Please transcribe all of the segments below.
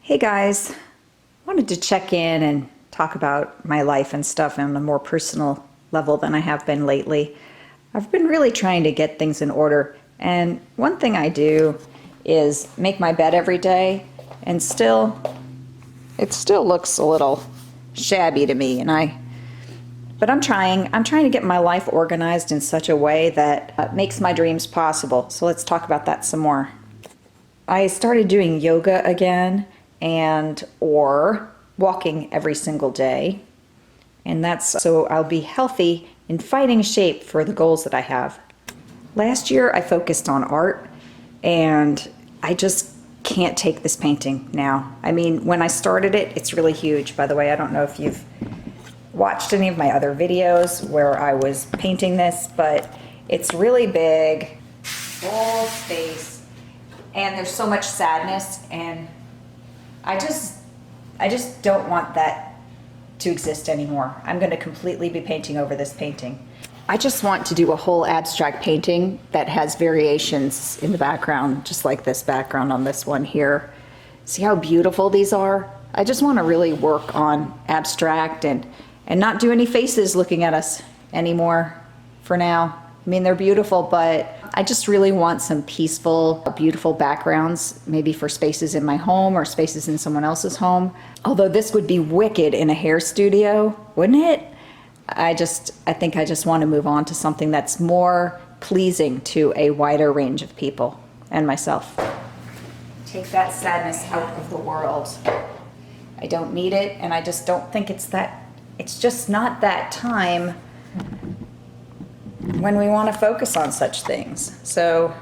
Hey guys, wanted to check in and talk about my life and stuff on a more personal level than I have been lately. I've been really trying to get things in order, and one thing I do is make my bed every day, and it still looks a little shabby to me, but I'm trying to get my life organized in such a way that makes my dreams possible. So let's talk about that some more. I started doing yoga again or walking every single day. And that's so I'll be healthy in fighting shape for the goals that I have. Last year I focused on art, and I just can't take this painting now. I mean, when I started it, it's really huge. By the way, I don't know if you've watched any of my other videos where I was painting this, but it's really big, full space, and there's so much sadness, and I just don't want that to exist anymore. I'm going to completely be painting over this painting. I just want to do a whole abstract painting that has variations in the background, just like this background on this one here. See how beautiful these are? I just want to really work on abstract and not do any faces looking at us anymore for now. I mean, they're beautiful, but I just really want some peaceful, beautiful backgrounds, maybe for spaces in my home or spaces in someone else's home. Although this would be wicked in a hair studio, wouldn't it? I think I just want to move on to something that's more pleasing to a wider range of people and myself. Take that sadness out of the world. I don't need it, and I just don't think it's just not that time when we want to focus on such things. So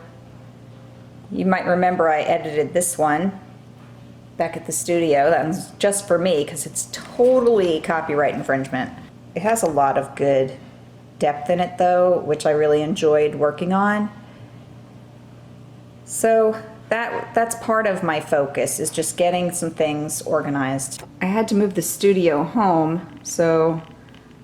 you might remember I edited this one back at the studio. That was just for me because it's totally copyright infringement. It has a lot of good depth in it though, which I really enjoyed working on. So that's part of my focus, is just getting some things organized. I had to move the studio home, so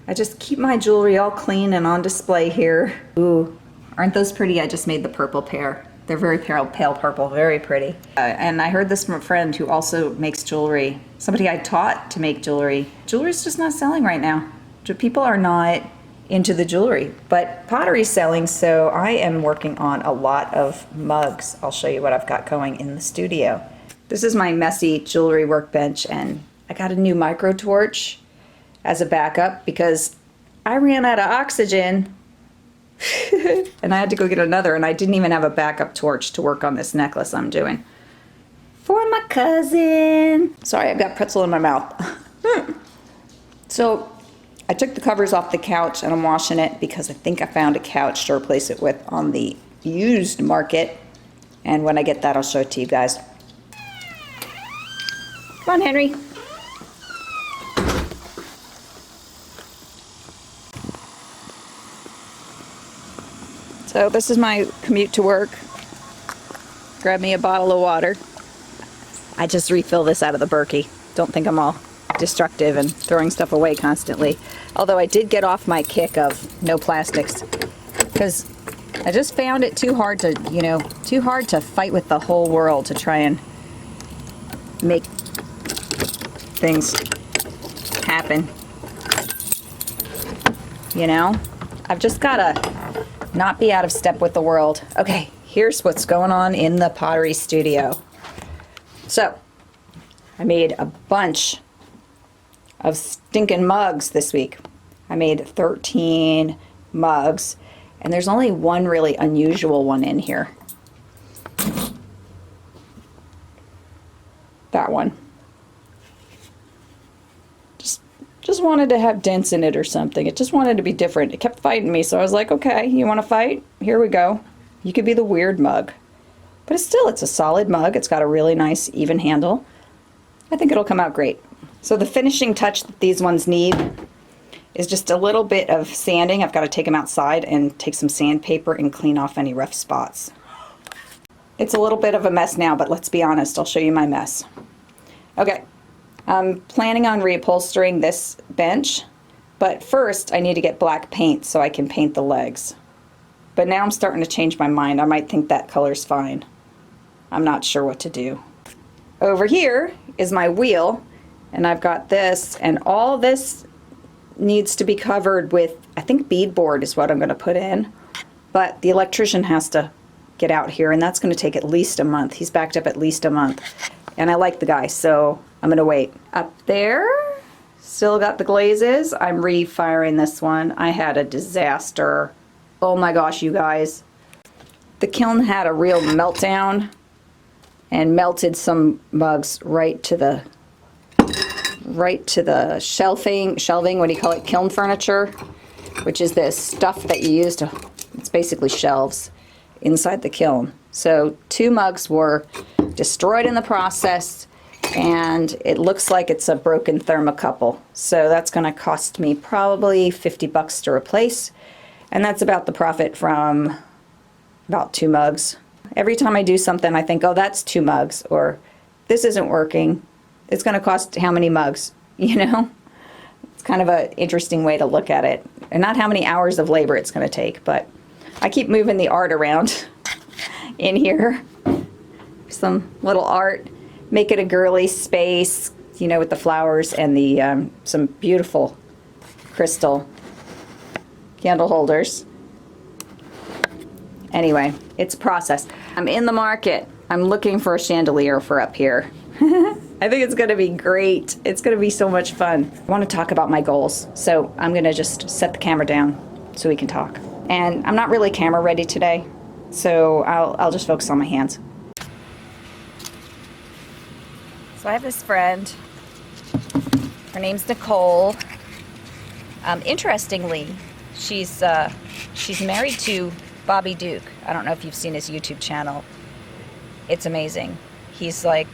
I just keep my jewelry all clean and on display here. Ooh, aren't those pretty? I just made the purple pair. They're very pale purple, very pretty. And I heard this from a friend who also makes jewelry. Somebody I taught to make jewelry. Jewelry's just not selling right now. People are not into the jewelry, but pottery's selling, so I am working on a lot of mugs. I'll show you what I've got going in the studio. This is my messy jewelry workbench, and I got a new micro torch as a backup because I ran out of oxygen and I had to go get another, and I didn't even have a backup torch to work on this necklace I'm doing for my cousin. Sorry, I've got pretzel in my mouth. So I took the covers off the couch and I'm washing it because I think I found a couch to replace it with on the used market, and when I get that I'll show it to you guys. Come on, Henry. So this is my commute to work. Grab me a bottle of water. I just refill this out of the Berkey. Don't think I'm all destructive and throwing stuff away constantly. Although I did get off my kick of no plastics, because I just found it too hard to fight with the whole world to try and make things happen. You know? I've just gotta not be out of step with the world. Okay, here's what's going on in the pottery studio. So, I made a bunch of stinking mugs this week. I made 13 mugs, and there's only one really unusual one in here. That one. Just wanted to have dents in it or something. It just wanted to be different. It kept fighting me, so I was like, okay, you want to fight? Here we go. You could be the weird mug. But it's a solid mug. It's got a really nice even handle. I think it'll come out great. So the finishing touch that these ones need is just a little bit of sanding. I've got to take them outside and take some sandpaper and clean off any rough spots. It's a little bit of a mess now, but let's be honest, I'll show you my mess. Okay. I'm planning on reupholstering this bench, but first I need to get black paint so I can paint the legs. But now I'm starting to change my mind. I might think that color's fine. I'm not sure what to do. over here is my wheel, and I've got this, and all this needs to be covered with, I think beadboard is what I'm going to put in, but the electrician has to get out here, and that's going to take at least a month. He's backed up at least a month, and I like the guy, so I'm going to wait. Up there, still got the glazes. I'm refiring this one. I had a disaster. Oh my gosh, you guys. The kiln had a real meltdown and melted some mugs right to the shelving, what do you call it, kiln furniture, which is this stuff that you use to, it's basically shelves inside the kiln. So 2 mugs were destroyed in the process, and it looks like it's a broken thermocouple. So that's going to cost me probably $50 to replace, and that's about the profit from about 2 mugs. Every time I do something, I think, oh, that's 2 mugs, or this isn't working. It's going to cost how many mugs, you know? It's kind of an interesting way to look at it. And not how many hours of labor it's going to take, but I keep moving the art around in here. Some little art, make it a girly space, you know, with the flowers and the some beautiful crystal candle holders. Anyway, it's a process. I'm in the market. I'm looking for a chandelier for up here. I think it's going to be great. It's going to be so much fun. I want to talk about my goals, so I'm going to just set the camera down so we can talk. And I'm not really camera ready today, so I'll just focus on my hands. So I have this friend. Her name's Nicole. Interestingly, she's married to Bobby Duke. I don't know if you've seen his YouTube channel. It's amazing. He's like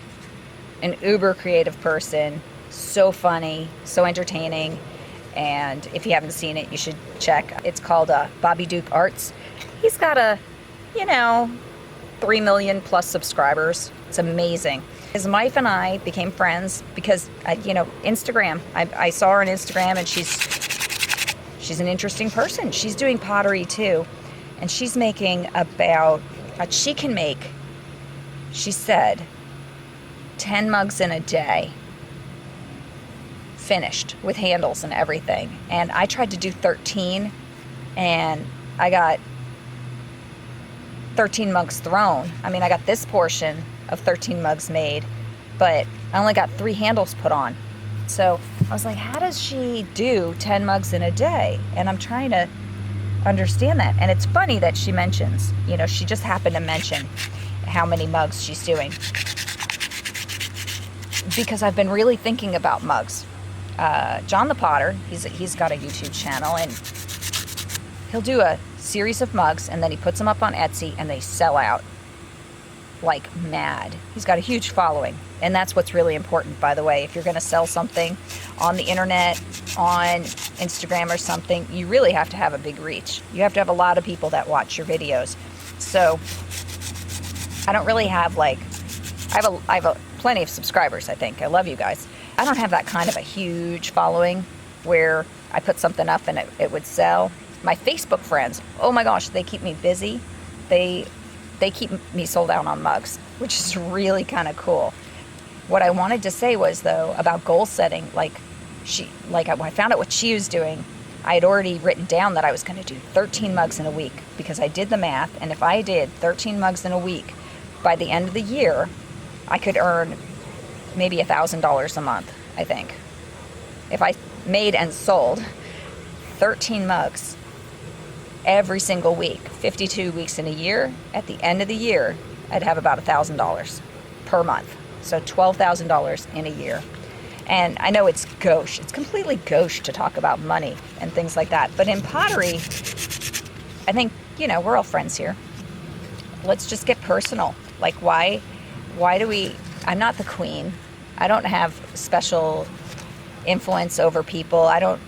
an uber creative person, so funny, so entertaining, and if you haven't seen it, you should check. It's called Bobby Duke Arts. He's got 3 million plus subscribers. It's amazing. His wife and I became friends because Instagram. I saw her on Instagram, and she's an interesting person. She's doing pottery too, and she's making about she can make, she said, 10 mugs in a day, finished with handles and everything. And I tried to do 13, and I got 13 mugs thrown. I mean, I got this portion of 13 mugs made, but I only got 3 handles put on. So I was like, how does she do 10 mugs in a day? And I'm trying to understand that. And it's funny that she mentions, she just happened to mention how many mugs she's doing, because I've been really thinking about mugs. John the Potter, he's got a YouTube channel, and he'll do a series of mugs, and then he puts them up on Etsy, and they sell out like mad. He's got a huge following, and that's what's really important, by the way. If you're going to sell something on the internet, on Instagram or something, you really have to have a big reach. You have to have a lot of people that watch your videos. So I don't really have I have plenty of subscribers, I think. I love you guys. I don't have that kind of a huge following where I put something up and it would sell. My Facebook friends, oh my gosh, they keep me busy. They keep me sold out on mugs, which is really kind of cool. What I wanted to say was, though, about goal setting, when I found out what she was doing, I had already written down that I was going to do 13 mugs in a week, because I did the math, and if I did 13 mugs in a week, by the end of the year, I could earn maybe $1,000 a month, I think. If I made and sold 13 mugs every single week, 52 weeks in a year, at the end of the year, I'd have about $1,000 per month. So $12,000 in a year. And I know it's gauche. It's completely gauche to talk about money and things like that. But in pottery, I think, we're all friends here. Let's just get personal. Like, why do we, I'm not the queen. I don't have special influence over people. I don't,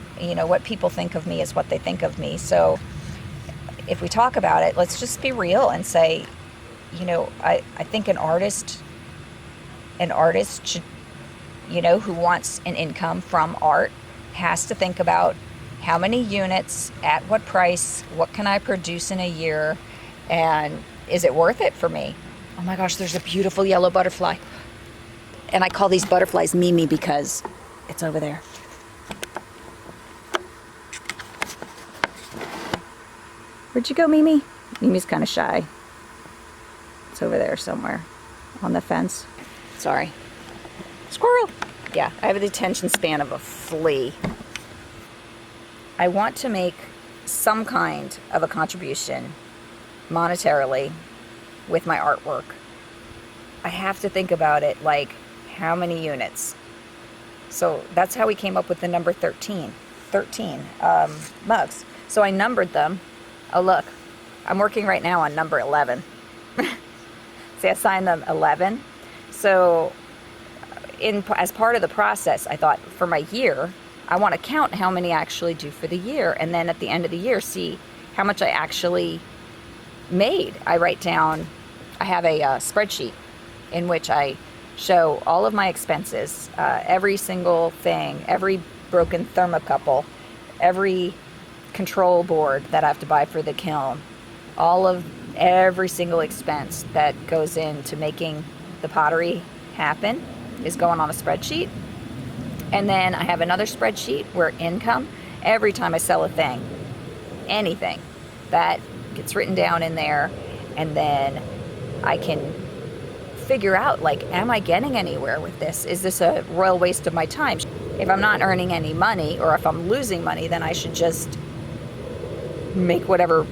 what people think of me is what they think of me. So if we talk about it, let's just be real and say, I think an artist should, who wants an income from art, has to think about how many units, at what price, what can I produce in a year, and is it worth it for me? Oh my gosh, there's a beautiful yellow butterfly. And I call these butterflies Mimi because it's over there. Where'd you go, Mimi? Mimi's kind of shy. It's over there somewhere on the fence. Sorry. Squirrel! Yeah, I have the attention span of a flea. I want to make some kind of a contribution monetarily with my artwork. I have to think about it like how many units. So that's how we came up with the number 13 mugs. So I numbered them. Oh look, I'm working right now on number 11. See, I assigned them 11. So as part of the process, I thought for my year, I want to count how many I actually do for the year, and then at the end of the year see how much I actually made. I write down, I have a spreadsheet in which I show all of my expenses, every single thing, every broken thermocouple, every control board that I have to buy for the kiln, every single expense that goes into making the pottery happen is going on a spreadsheet. And then I have another spreadsheet where income, every time I sell a thing, anything, that gets written down in there, and then I can figure out, like, am I getting anywhere with this? Is this a royal waste of my time? If I'm not earning any money, or if I'm losing money, then I should just make whatever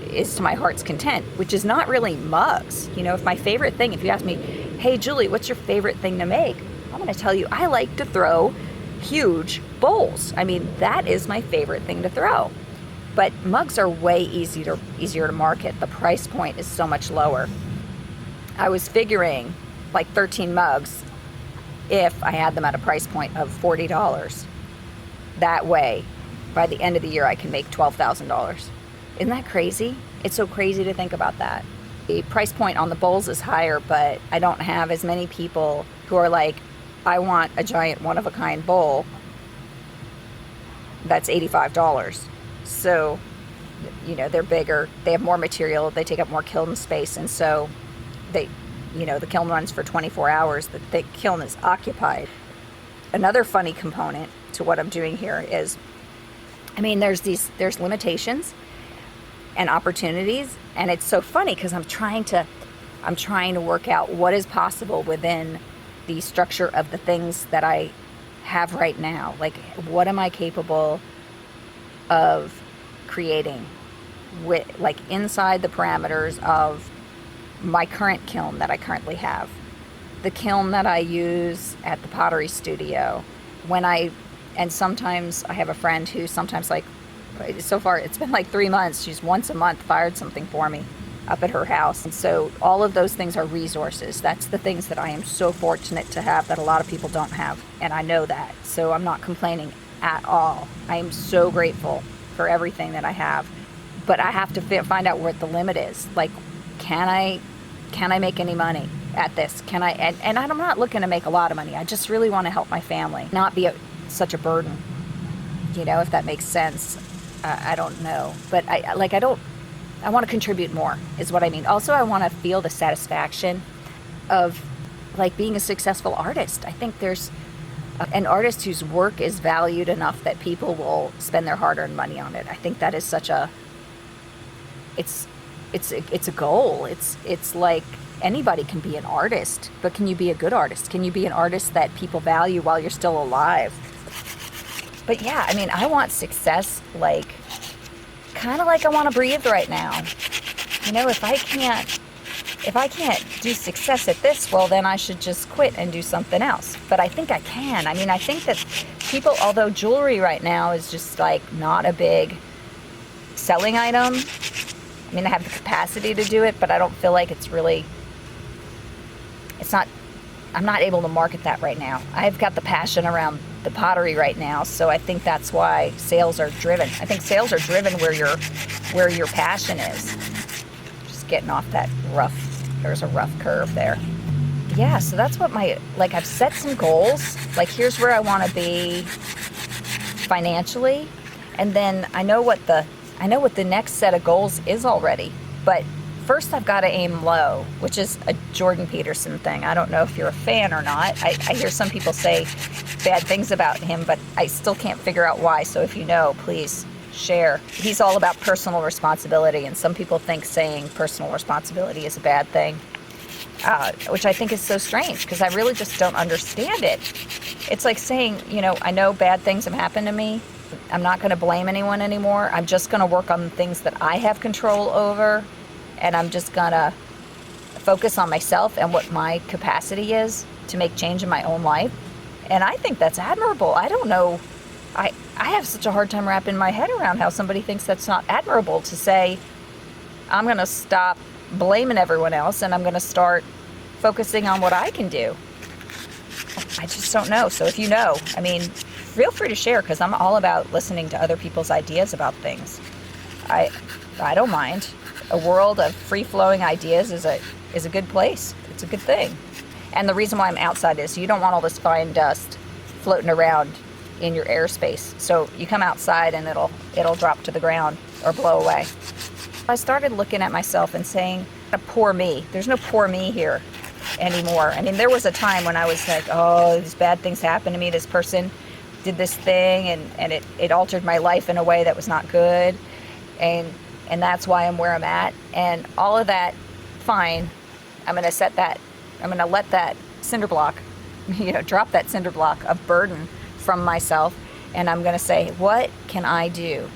is to my heart's content, which is not really mugs. You know, if my favorite thing, if you ask me, hey Julie, what's your favorite thing to make? I'm going to tell you, I like to throw huge bowls. I mean, that is my favorite thing to throw. But mugs are way easier to market. The price point is so much lower. I was figuring like 13 mugs if I had them at a price point of $40. That way, by the end of the year, I can make $12,000. Isn't that crazy? It's so crazy to think about that. The price point on the bowls is higher, but I don't have as many people who are like, I want a giant one-of-a-kind bowl that's $85. So, you know, they're bigger, they have more material, they take up more kiln space, and so they, you know, the kiln runs for 24 hours, the kiln is occupied. Another funny component to what I'm doing here is, I mean, there's limitations and opportunities, and it's so funny because I'm trying to work out what is possible within the structure of the things that I have right now. Like, what am I capable of creating with, like, inside the parameters of my current kiln that I currently have, the kiln that I use at the pottery studio. And sometimes I have a friend who sometimes, like, so far it's been like 3 months, she's once a month fired something for me up at her house. And so all of those things are resources. That's the things that I am so fortunate to have that a lot of people don't have, and I know that. So I'm not complaining at all. I am so grateful for everything that I have, but I have to find out where the limit is. Like, can I make any money at this? Can I? And I'm not looking to make a lot of money. I just really want to help my family, not be such a burden. You know, if that makes sense. I don't know, but I want to contribute more, is what I mean. Also, I want to feel the satisfaction of, like, being a successful artist. I think there's an artist whose work is valued enough that people will spend their hard-earned money on it. I think that is such a, it's a goal. It's like anybody can be an artist, but can you be a good artist? Can you be an artist that people value while you're still alive? But yeah, I mean, I want success, like, kind of like I want to breathe right now. You know, if I can't do success at this, well, then I should just quit and do something else. But I think I can. I mean, I think that people, although jewelry right now is just, like, not a big selling item. I mean, I have the capacity to do it, but I don't feel like I'm not able to market that right now. I've got the passion around the pottery right now, so I think that's why sales are driven. I think sales are driven where your passion is. Just getting off that there's a rough curve there. Yeah, so that's what I've set some goals. Like, here's where I want to be financially, and then I know what the next set of goals is already. But first I've got to aim low, which is a Jordan Peterson thing. I don't know if you're a fan or not. I hear some people say bad things about him, but I still can't figure out why. So if you know, please share. He's all about personal responsibility, and some people think saying personal responsibility is a bad thing, which I think is so strange because I really just don't understand it. It's like saying, I know bad things have happened to me. I'm not going to blame anyone anymore. I'm just going to work on the things that I have control over, and I'm just going to focus on myself and what my capacity is to make change in my own life. And I think that's admirable. I don't know. I have such a hard time wrapping my head around how somebody thinks that's not admirable to say, I'm going to stop blaming everyone else and I'm going to start focusing on what I can do. I just don't know. So if you know, feel free to share, because I'm all about listening to other people's ideas about things. I don't mind. A world of free-flowing ideas is a good place. It's a good thing. And the reason why I'm outside is you don't want all this fine dust floating around in your airspace. So you come outside and it'll drop to the ground or blow away. I started looking at myself and saying, poor me. There's no poor me here anymore. There was a time when I was like, oh, these bad things happened to me. This person did this thing and it altered my life in a way that was not good. And that's why I'm where I'm at. And all of that, fine. I'm going to let that cinder block, drop that cinder block of burden from myself. And I'm going to say, what can I do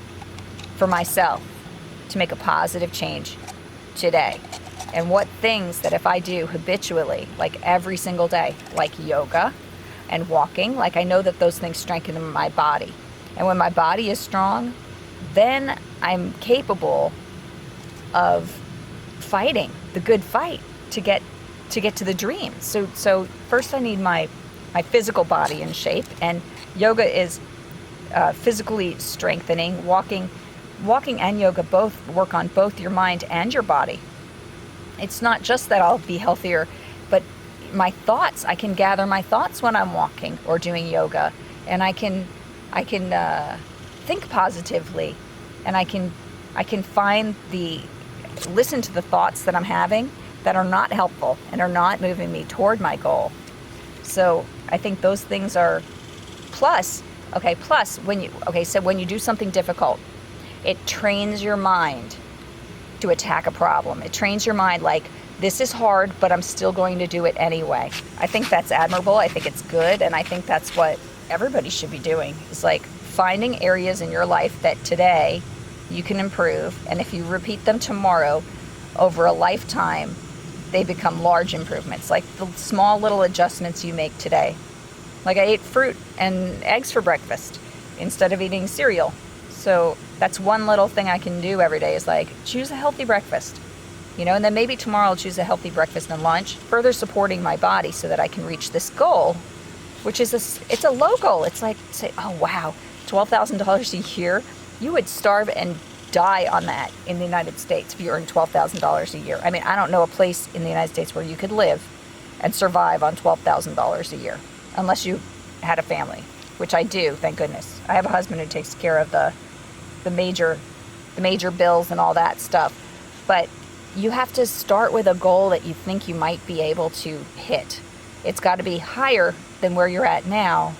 for myself to make a positive change today? And what things that if I do habitually, like every single day, like yoga and walking, like I know that those things strengthen my body. And when my body is strong, then I'm capable of fighting the good fight to get to the dream. So first I need my physical body in shape, and yoga is physically strengthening. Walking and yoga both work on both your mind and your body. It's not just that I'll be healthier, but my thoughts, I can gather my thoughts when I'm walking or doing yoga, and I can think positively, and I can listen to the thoughts that I'm having that are not helpful and are not moving me toward my goal. So I think those things are plus when you do something difficult, it trains your mind to attack a problem. It trains your mind like, this is hard, but I'm still going to do it anyway. I think that's admirable. I think it's good. And I think that's what everybody should be doing, is like finding areas in your life that today you can improve. And if you repeat them tomorrow over a lifetime, they become large improvements. Like the small little adjustments you make today. Like I ate fruit and eggs for breakfast instead of eating cereal. So that's one little thing I can do every day, is like choose a healthy breakfast, and then maybe tomorrow I'll choose a healthy breakfast and lunch, further supporting my body so that I can reach this goal, which is it's a low goal. It's like, say, oh wow, $12,000 a year. You would starve and die on that in the United States if you earned $12,000 a year. I don't know a place in the United States where you could live and survive on $12,000 a year, unless you had a family, which I do, thank goodness. I have a husband who takes care of the major bills and all that stuff. But you have to start with a goal that you think you might be able to hit. It's got to be higher than where you're at now,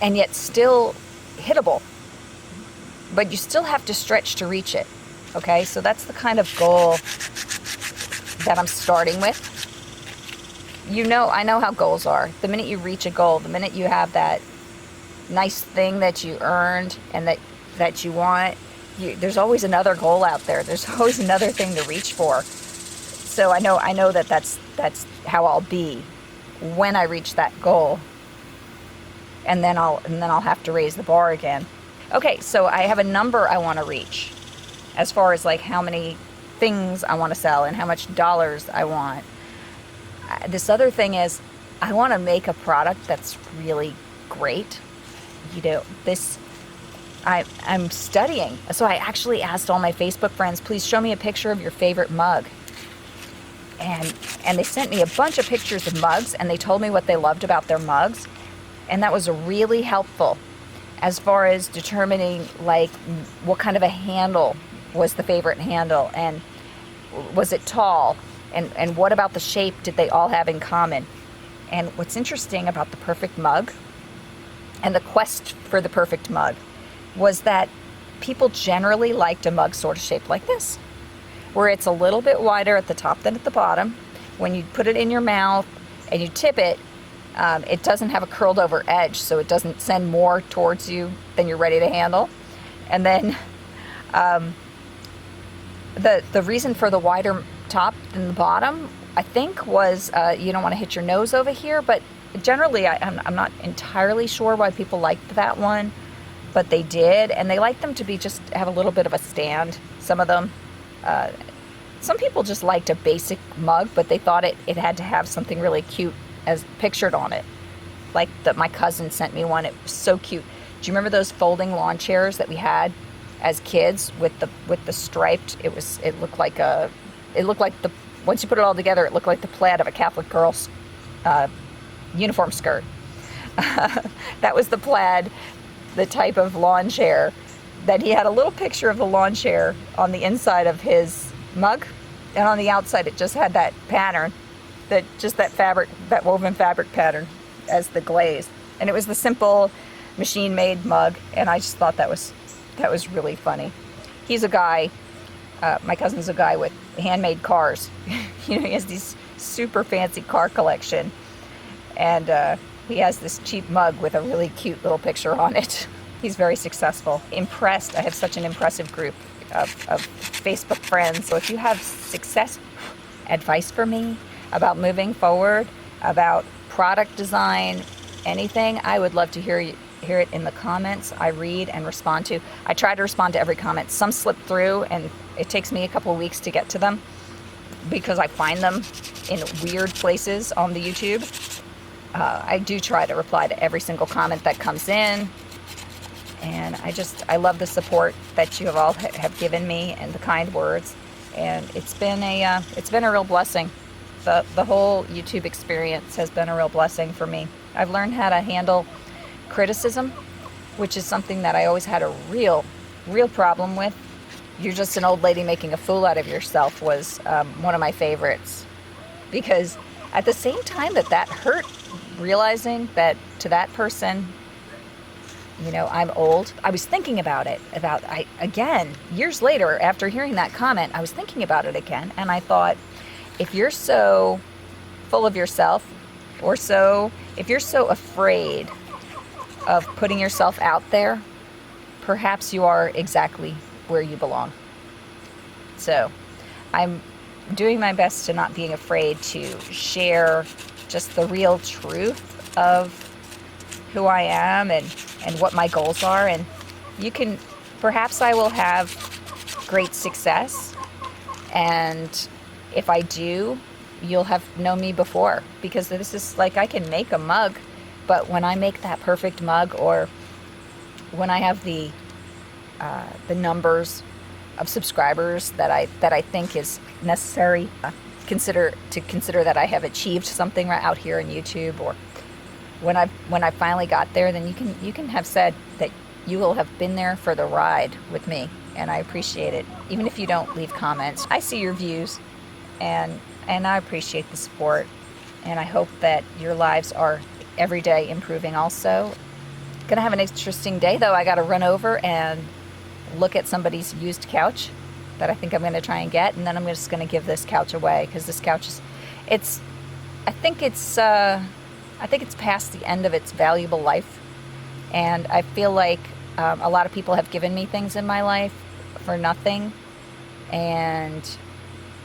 and yet still hittable. But you still have to stretch to reach it. Okay, so that's the kind of goal that I'm starting with. I know how goals are. The minute you reach a goal, the minute you have that nice thing that you earned and that you want, there's always another goal out there. There's always another thing to reach for. So I know that's how I'll be when I reach that goal, and then I'll have to raise the bar again. Okay, so I have a number I want to reach as far as like how many things I want to sell and how much dollars I want. This other thing is I want to make a product that's really great. I'm studying. So I actually asked all my Facebook friends, please show me a picture of your favorite mug. And they sent me a bunch of pictures of mugs, and they told me what they loved about their mugs. And that was really helpful as far as determining like what kind of a handle was the favorite handle, and Was it tall? And what about the shape did they all have in common? And what's interesting about the perfect mug and the quest for the perfect mug was that people generally liked a mug sort of shaped like this, where it's a little bit wider at the top than at the bottom. When you put it in your mouth and you tip it, it doesn't have a curled over edge, so it doesn't send more towards you than you're ready to handle. And then the reason for the wider top than the bottom, I think, was you don't want to hit your nose over here, but generally I'm not entirely sure why people liked that one, but they did, and they liked them to be just have a little bit of a stand. Some of them, some people just liked a basic mug, but they thought it had to have something really cute as pictured on it. Like my cousin sent me one. It was so cute. Do you remember those folding lawn chairs that we had as kids with the striped? It looked like the once you put it all together, it looked like the plaid of a Catholic girl's uniform skirt. That was the plaid, the type of lawn chair that he had a little picture of the lawn chair on the inside of his mug, and on the outside it just had that pattern, that fabric, that woven fabric pattern as the glaze. And it was the simple machine-made mug, and I just thought that was really funny. He's a guy, my cousin's a guy with handmade cars. He has these super fancy car collection, and he has this cheap mug with a really cute little picture on it. He's very successful. Impressed. I have such an impressive group of Facebook friends. So if you have success advice for me about moving forward, about product design, anything, I would love to hear it in the comments. I read and respond to. I try to respond to every comment. Some slip through, and it takes me a couple of weeks to get to them because I find them in weird places on the YouTube. I do try to reply to every single comment that comes in, and I love the support that you all have given me and the kind words, and it's been a real blessing. The whole YouTube experience has been a real blessing for me. I've learned how to handle criticism, which is something that I always had a real problem with. You're just an old lady making a fool out of yourself was one of my favorites, because at the same time that hurt, realizing that to that person, I'm old. I was thinking about it, again, years later, after hearing that comment, I was thinking about it again, and I thought, if you're so full of yourself, if you're so afraid of putting yourself out there, perhaps you are exactly where you belong. So I'm doing my best to not being afraid to share just the real truth of who I am and what my goals are. And perhaps I will have great success. And if I do, you'll have known me before, because this is like, I can make a mug, but when I make that perfect mug, or when I have the numbers of subscribers that I think is necessary, consider that I have achieved something right out here in YouTube, or when I finally got there, then you can have said that you will have been there for the ride with me, and I appreciate it. Even if you don't leave comments, I see your views, and I appreciate the support, and I hope that your lives are every day improving also. Gonna have an interesting day though. I gotta run over and look at somebody's used couch that I think I'm gonna try and get, and then I'm just gonna give this couch away, because this couch I think it's past the end of its valuable life, and I feel like a lot of people have given me things in my life for nothing, and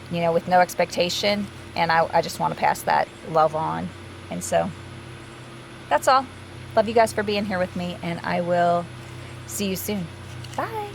with no expectation, and I just want to pass that love on. And so that's all. Love you guys for being here with me, and I will see you soon. Bye.